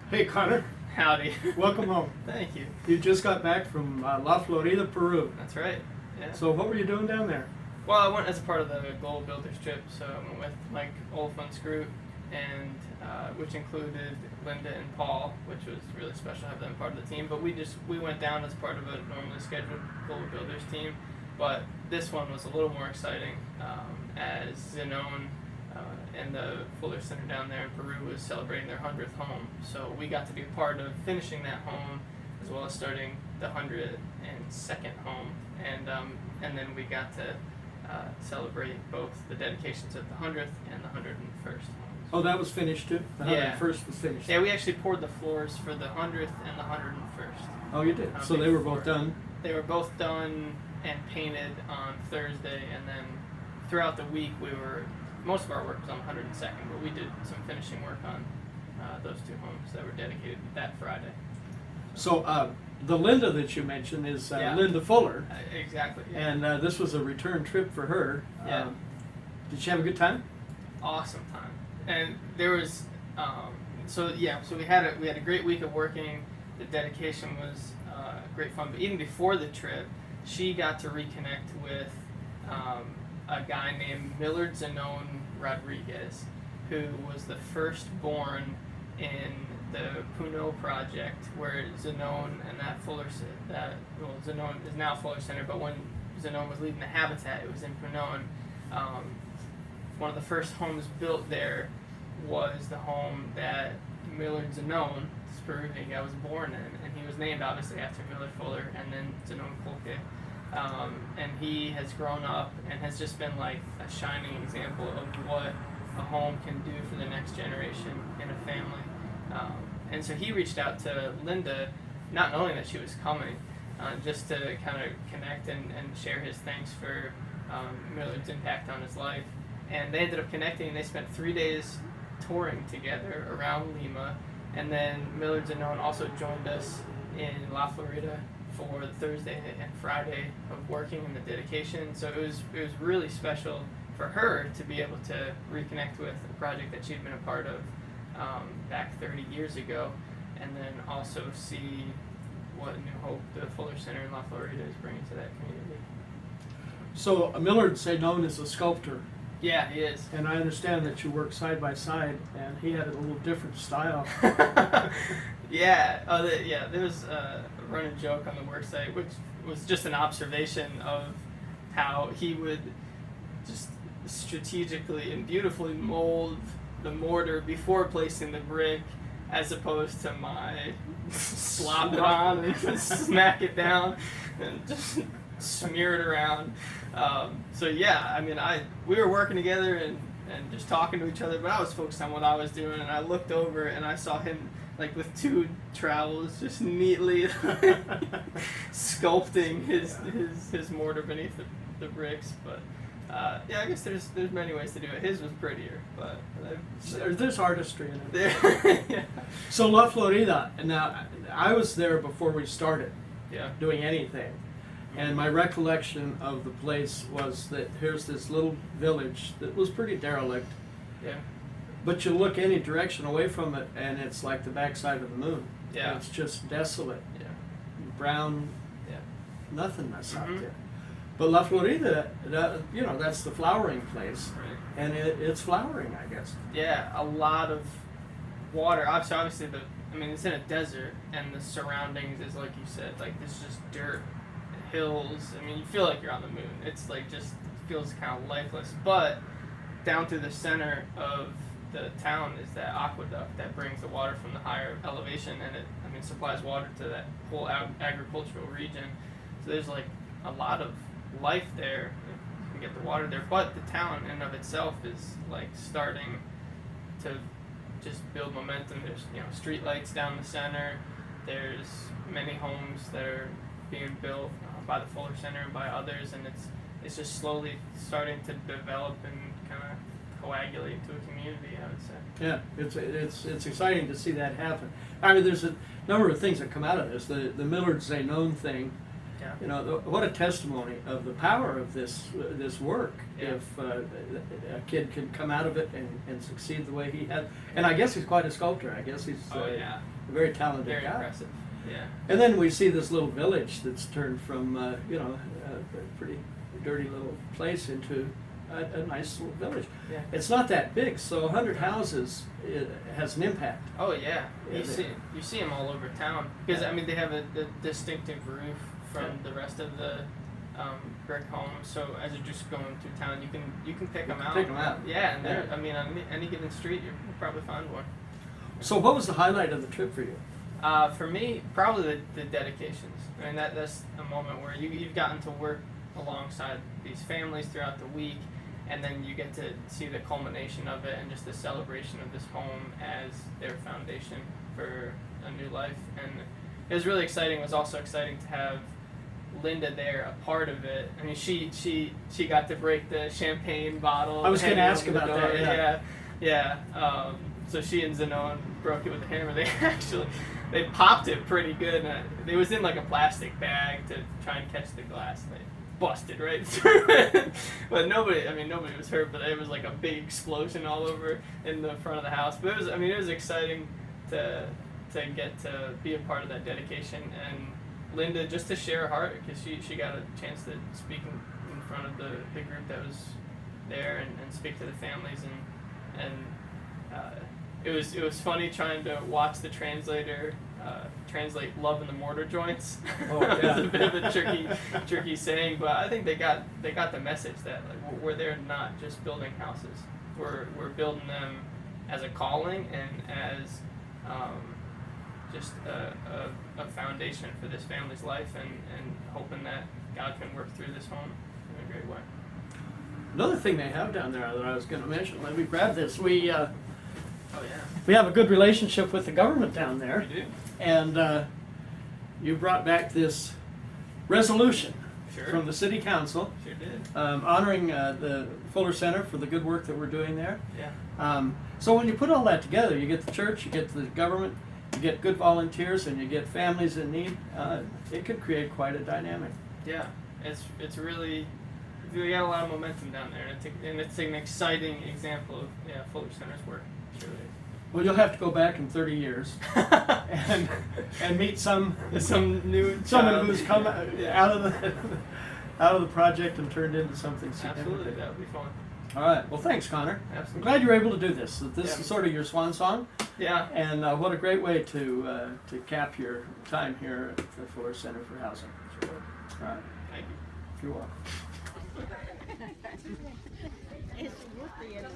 Hey, Connor. Howdy. Welcome home. Thank you. You just got back from La Florida, Peru. That's right. Yeah. So what were you doing down there? Well, I went as a part of the Global Builders trip, so I went with Mike Oliphant's group, and which included Linda and Paul, which was really special to have them part of the team. But we went down as part of a normally scheduled Global Builders team, but this one was a little more exciting as Zenon and the Fuller Center down there in Peru was celebrating their 100th home. So we got to be a part of finishing that home as well as starting the 102nd home, and then we got to celebrate both the dedications of the 100th and the 101st homes. Oh, that was finished too? The Yeah. 101st was finished. Yeah, we actually poured the floors for the 100th and the 101st. Oh, you did? So they were both done? They were both done and painted on Thursday, and then throughout the week most of our work was on the 102nd, but we did some finishing work on those two homes that were dedicated that Friday. So the Linda that you mentioned is Yeah. Linda Fuller. Exactly. Yeah. And this was a return trip for her. Yeah. Did she have a good time? Awesome time, and there was so we had a great week of working. The dedication was great fun, but even before the trip, she got to reconnect with a guy named Millard Zenon Rodriguez, who was the firstborn in the Puno project, where Zenon and Zenon is now Fuller Center, but when Zenon was leading the habitat, it was in Puno, and one of the first homes built there was the home that Millard Zenon, this Peruvian guy, was born in, and he was named obviously after Millard Fuller and then Zenon Colque. And he has grown up and has just been like a shining example of what a home can do for the next generation in a family. And so he reached out to Linda, not knowing that she was coming, just to kind of connect and share his thanks for Millard's impact on his life. And they ended up connecting. They spent 3 days touring together around Lima, and then Millard Zenon also joined us in La Florida for the Thursday and Friday of working in the dedication. So it was really special for her to be able to reconnect with a project that she'd been a part of back 30 years ago, and then also see what New Hope, the Fuller Center in La Florida, is bringing to that community. So Millard Zenon is a sculptor. Yeah, he is. And I understand that you work side by side, and he had a little different style. Yeah. There was a running joke on the work site, which was just an observation of how he would just strategically and beautifully mold the mortar before placing the brick, as opposed to my slop it on and smack it down and just smear it around. We were working together and just talking to each other, but I was focused on what I was doing, and I looked over and I saw him like with two trowels just neatly sculpting his mortar beneath the bricks. But I guess there's many ways to do it. His was prettier, but there's artistry in it. There. Yeah. So La Florida, now I was there before we started doing anything. And my recollection of the place was that here's this little village that was pretty derelict. Yeah. But you look any direction away from it, and it's like the backside of the moon. Yeah. It's just desolate. Yeah. Brown. Yeah. Nothingness out Mhm. there. But La Florida, that's the flowering place. Right. And it's flowering, I guess. Yeah, a lot of water. Obviously, it's in a desert, and the surroundings is, like you said, like there's just dirt, hills. You feel like you're on the moon. It's like just feels kind of lifeless. But down through the center of the town is that aqueduct that brings the water from the higher elevation, and it supplies water to that whole agricultural region. So there's like a lot of life there. You can get the water there, but the town in and of itself is like starting to just build momentum. There's street lights down the center. There's many homes that are being built by the Fuller Center and by others, and it's just slowly starting to develop and kind of coagulate into a community, I would say. Yeah, it's exciting to see that happen. There's a number of things that come out of this. The Millard Zenon thing Yeah. You know, what a testimony of the power of this work. Yeah. If a kid can come out of it and succeed the way he had, and I guess he's quite a sculptor. I guess he's a very talented Very guy. impressive. Yeah. And then we see this little village that's turned from you know, a pretty dirty little place into a nice little village. Yeah. It's not that big, so 100 houses has an impact. Oh yeah, Yeah, you see them all over town because Yeah. I mean they have a distinctive roof from the rest of the brick homes. So as you're just going through town, you can pick them out. Pick 'em out. Yeah, and they're I mean on any given street you'll probably find one. So what was the highlight of the trip for you? For me, probably the dedications. I mean that's a moment where you've gotten to work alongside these families throughout the week. And then you get to see the culmination of it and just the celebration of this home as their foundation for a new life. And it was really exciting. It was also exciting to have Linda there, a part of it. I mean, she got to break the champagne bottle. I was going to ask hanging over about the door. that. Yeah. So she and Zenon broke it with a hammer. They popped it pretty good. And it was in like a plastic bag to try and catch the glass. They busted right through it. But nobody was hurt, but it was like a big explosion all over in the front of the house. But it was exciting to get to be a part of that dedication, and Linda just to share her heart because she got a chance to speak in front of the group that was there and speak to the families, and it was funny trying to watch the translator translate "love in the mortar joints." Oh, yeah. It was a bit of a tricky saying, but I think they got the message that like we're there not just building houses, we're building them as a calling and as just a foundation for this family's life, and hoping that God can work through this home in a great way. Another thing they have down there that I was going to mention, let me grab this. We Oh yeah. we have a good relationship with the government down there. We do. And you brought back this resolution Sure. from the city council Sure did. honoring the Fuller Center for the good work that we're doing there. Yeah. So when you put all that together, you get the church, you get the government, you get good volunteers, and you get families in need. It could create quite a dynamic. Yeah. It's really we got a lot of momentum down there, and it's an exciting example of Fuller Center's work. It really is. Well, you'll have to go back in 30 years and meet someone who's come out of the project and turned into something significant. Absolutely, that would be fun. All right. Well, thanks, Connor. I'm Absolutely. glad you were able to do this. This Yeah. is sort of your swan song, Yeah. and what a great way to cap your time here at the Fuller Center for Housing. Sure. All right. Thank you. You're welcome. Es gusto y el